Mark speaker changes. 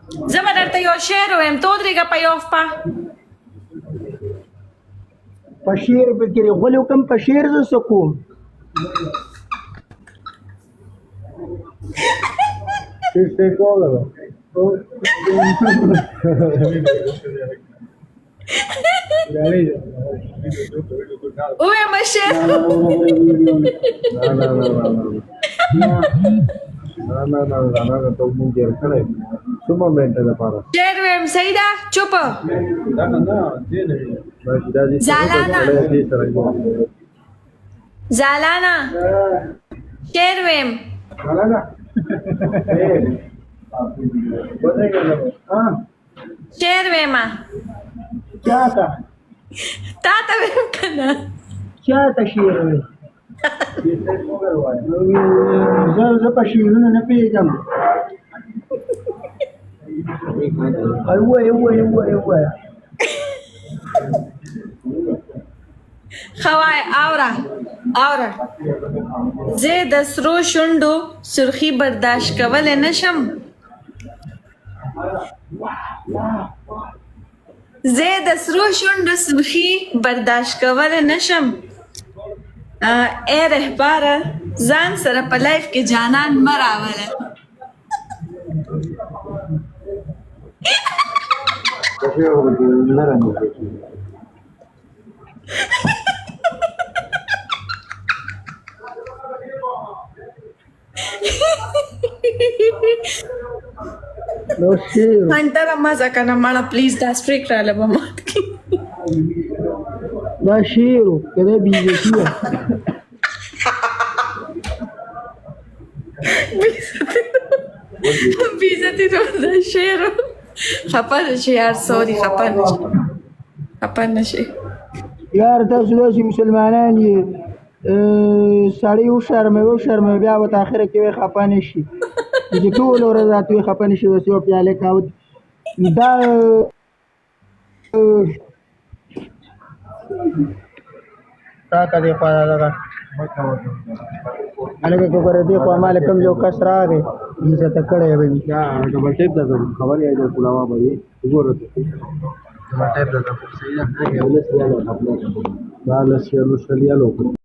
Speaker 1: زما درته یو شعر ویم تو درېږه په یو په
Speaker 2: په شعر کې غولو کم په شعر زه څه کوم
Speaker 1: ووایم شعر شعر ویم صحیح ده چوپ زالانا شعر ویم شعر ویمه
Speaker 2: چا ته
Speaker 1: تا ته ویم که نه
Speaker 2: چا ته شعر وایي زه په شعرونو نه پوهېږم ووایه
Speaker 1: ښه وایه اوره زه د سرو شونډو سرخي برداشت کولی نشم زه د سرو شونډو سرخي برداشت کولی نشم ای رهباره ځان سره په لایف کې جانان مه راوله
Speaker 2: نو شعر
Speaker 1: هنټره مزه کنه مړه پلیز دا سټریک راله به مات کړي
Speaker 2: دا شعر و که دا بیزتي وه
Speaker 1: بیزتی رو دا شعر خفه نشي یار سوري خفه نشي
Speaker 2: یار تاسو داسې مسلمانان یې سړی وشرموي بیا به په اخره کې وایي خفه نه شي چې ټوله ورځ راته وایي خفه نه شي بس یو پیاله قهوه دا تا ته دې خوا دغه هلکه که ګوره دې خوا ما له کوم یو کس راغی عزته کړی به وي
Speaker 3: ډبل ټیپ ده خبر یې د پلاوا به وګوره ډبل ټیپ ده صحیح ده 10 ریالو خپل دا 10 ریالو شلیالو